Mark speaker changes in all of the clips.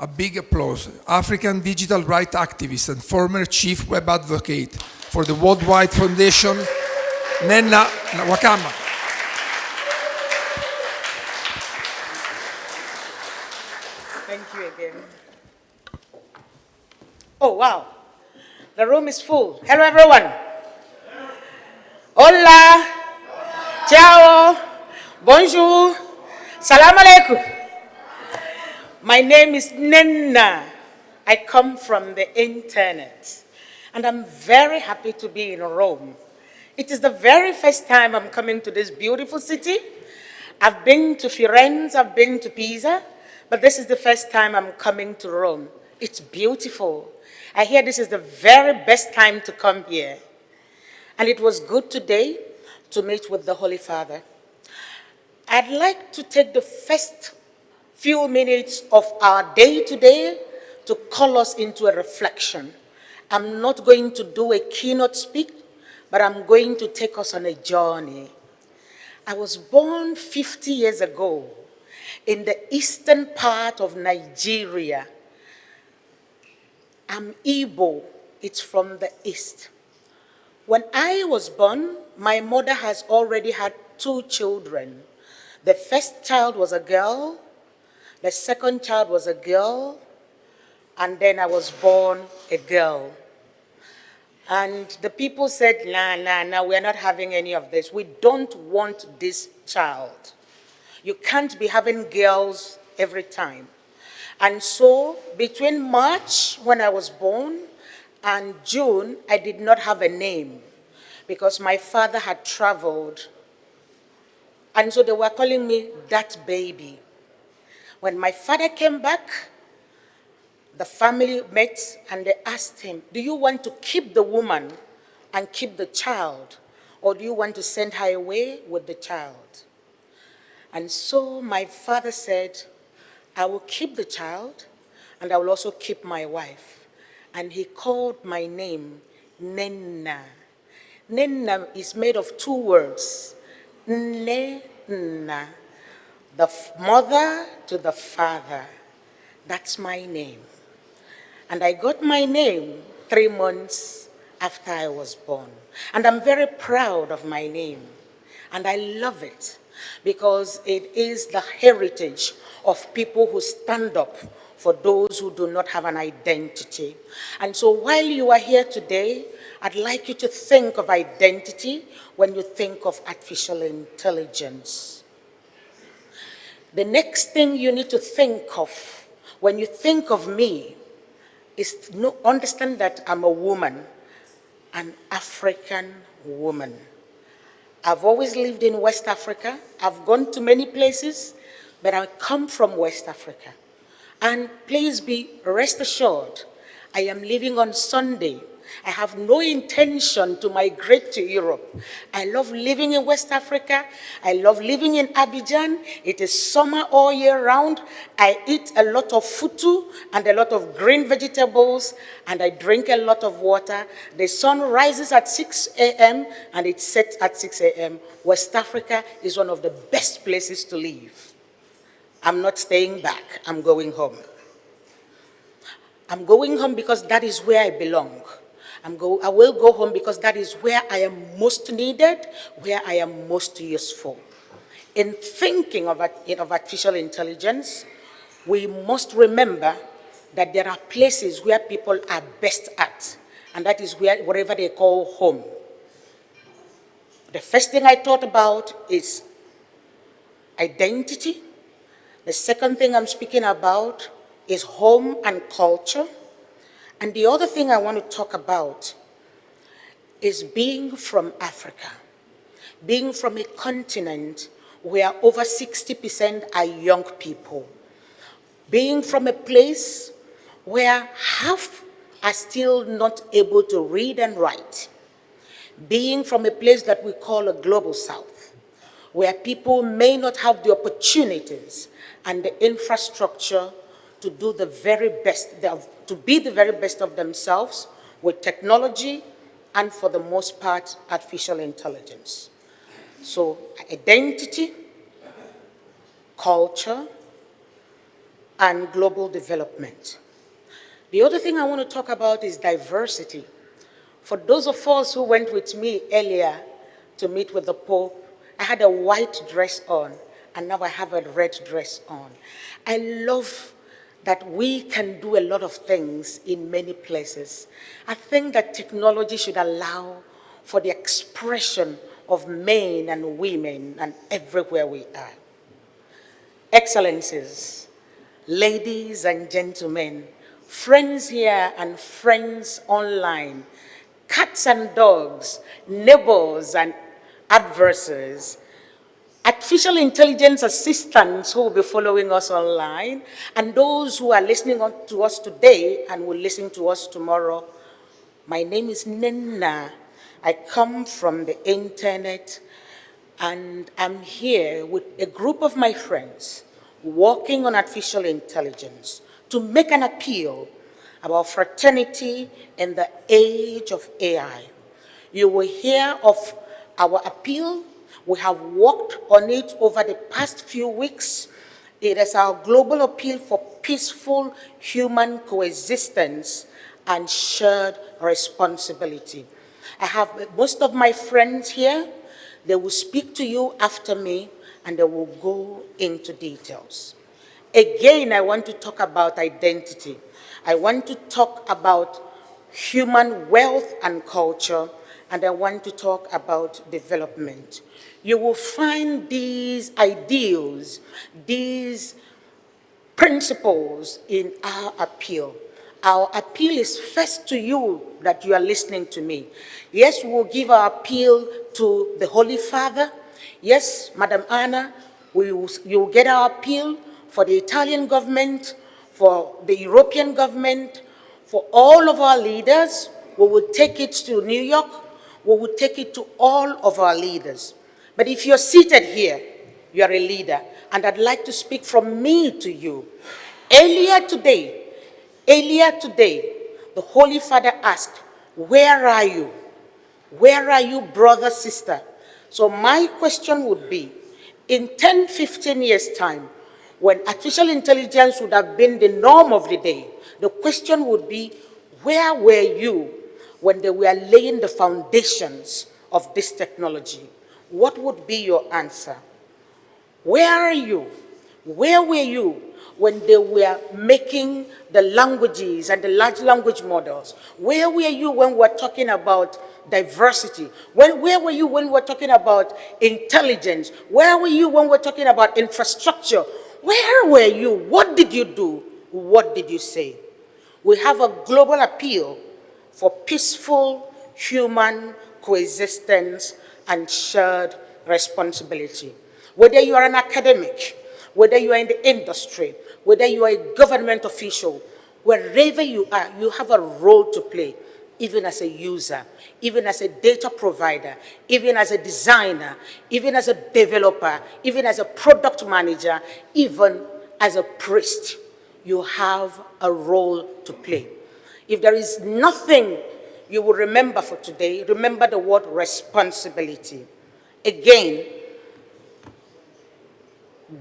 Speaker 1: A big applause. African digital rights activist and former chief web advocate for the Worldwide Foundation, Nnenna Nwakanma.
Speaker 2: Thank you again. Oh, wow. The room is full. Hello, everyone. Hola. Ciao. Bonjour. Salam alaikum. My name is Nnenna. I come from the internet. And I'm very happy to be in Rome. It is the very first time I'm coming to this beautiful city. I've been to Firenze, I've been to Pisa, but this is the first time I'm coming to Rome. It's beautiful. I hear this is the very best time to come here. And it was good today to meet with the Holy Father. I'd like to take the first few minutes of our day today to call us into a reflection. I'm not going to do a keynote speak, but I'm going to take us on a journey. I was born 50 years ago in the eastern part of Nigeria. I'm Igbo, it's from the east. When I was born, my mother has already had 2 children. The first child was a girl, the second child was a girl, and then I was born a girl. And the people said, nah, we're not having any of this. We don't want this child. You can't be having girls every time. And so between March, when I was born, and June, I did not have a name because my father had traveled. And so they were calling me that baby. When my father came back, the family met and they asked him, do you want to keep the woman and keep the child, or do you want to send her away with the child? And so my father said, I will keep the child and I will also keep my wife. And he called my name Nnenna. Nnenna is made of 2 words, Nnenna, the mother to the father. That's my name. And I got my name 3 months after I was born. And I'm very proud of my name. And I love it because it is the heritage of people who stand up for those who do not have an identity. And so while you are here today, I'd like you to think of identity when you think of artificial intelligence. The next thing you need to think of when you think of me is to understand that I'm a woman, an African woman. I've always lived in West Africa. I've gone to many places, but I come from West Africa. And please be rest assured, I am leaving on Sunday. I have no intention to migrate to Europe. I love living in West Africa. I love living in Abidjan. It is summer all year round. I eat a lot of futu and a lot of green vegetables, and I drink a lot of water. The sun rises at 6 a.m. and it sets at 6 a.m. West Africa is one of the best places to live. I'm not staying back. I'm going home. I'm going home because that is where I belong. I will go home because that is where I am most needed, where I am most useful. In thinking of artificial intelligence, we must remember that there are places where people are best at, and that is wherever they call home. The first thing I thought about is identity. The second thing I'm speaking about is home and culture. And the other thing I want to talk about is being from Africa, being from a continent where over 60% are young people, being from a place where half are still not able to read and write, being from a place that we call a global south, where people may not have the opportunities and the infrastructure to do the very best, to be the very best of themselves with technology and, for the most part, artificial intelligence. So identity, culture, and global development. The other thing I want to talk about is diversity. For those of us who went with me earlier to meet with the Pope, I had a white dress on, and now I have a red dress on. I love that we can do a lot of things in many places. I think that technology should allow for the expression of men and women and everywhere we are. Excellencies, ladies and gentlemen, friends here and friends online, cats and dogs, neighbors and adversaries, artificial intelligence assistants who will be following us online, and those who are listening to us today and will listen to us tomorrow. My name is Nnenna. I come from the internet, and I'm here with a group of my friends working on artificial intelligence to make an appeal about fraternity in the age of AI. You will hear of our appeal. We have worked on it over the past few weeks. It is our global appeal for peaceful human coexistence and shared responsibility. I have most of my friends here. They will speak to you after me, and they will go into details. Again, I want to talk about identity. I want to talk about human wealth and culture, and I want to talk about development. You will find these ideals, these principles in our appeal. Our appeal is first to you that you are listening to me. Yes, we will give our appeal to the Holy Father. Yes, Madam Anna, you will get our appeal for the Italian government, for the European government, for all of our leaders. We will take it to New York. We will take it to all of our leaders. But if you're seated here, you are a leader, and I'd like to speak from me to you. Earlier today, the Holy Father asked, where are you? Where are you, brother, sister? So my question would be, in 10, 15 years' time, when artificial intelligence would have been the norm of the day, the question would be, where were you when they were laying the foundations of this technology? What would be your answer? Where are you? Where were you when they were making the languages and the large language models? Where were you when we were talking about diversity? Where were you when we were talking about intelligence? Where were you when we were talking about infrastructure? Where were you? What did you do? What did you say? We have a global appeal for peaceful human coexistence and shared responsibility. Whether you are an academic, whether you are in the industry, whether you are a government official, wherever you are, you have a role to play, even as a user, even as a data provider, even as a designer, even as a developer, even as a product manager, even as a priest. You have a role to play. If there is nothing you will remember for today, remember the word responsibility. Again,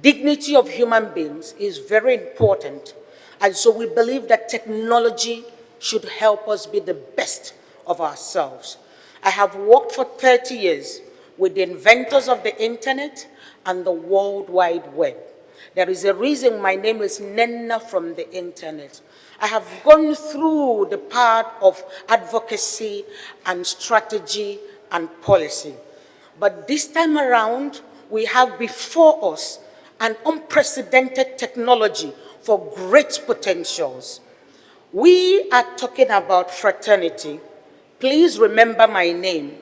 Speaker 2: dignity of human beings is very important, and so we believe that technology should help us be the best of ourselves. I have worked for 30 years with the inventors of the internet and the World Wide Web. There is a reason my name is Nnenna from the internet. I have gone through the part of advocacy and strategy and policy. But this time around, we have before us an unprecedented technology for great potentials. We are talking about fraternity. Please remember my name.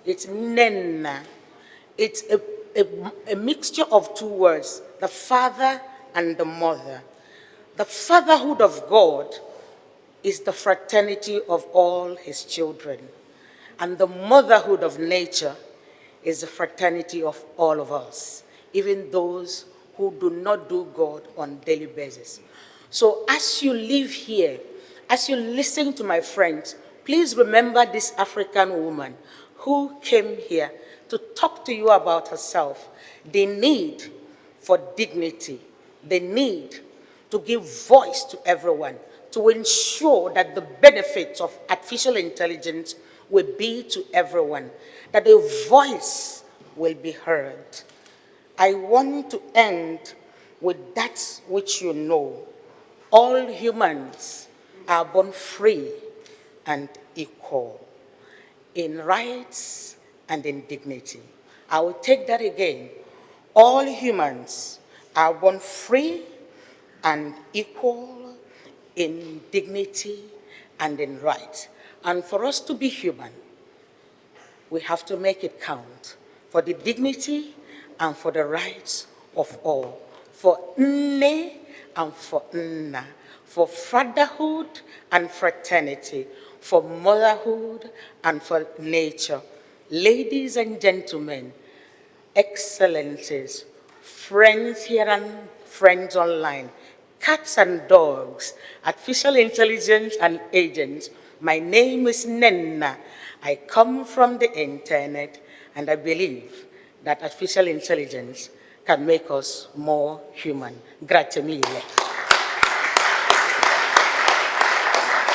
Speaker 2: It's Nnenna. It's a mixture of two words, the father and the mother. The fatherhood of God is the fraternity of all his children. And the motherhood of nature is the fraternity of all of us, even those who do not do God on a daily basis. So as you live here, as you listen to my friends, please remember this African woman who came here to talk to you about herself, the need for dignity, the need to give voice to everyone, to ensure that the benefits of artificial intelligence will be to everyone, that a voice will be heard. I want to end with that which you know. All humans are born free and equal in rights and in dignity. I will take that again. All humans are born free and equal in dignity and in rights. And for us to be human, we have to make it count for the dignity and for the rights of all, for Nne and for Nna, for fatherhood and fraternity, for motherhood and for nature. Ladies and gentlemen, excellencies, friends here and friends online, cats and dogs, artificial intelligence and agents, my name is Nnenna. I come from the internet, and I believe that artificial intelligence can make us more human. Grazie mille.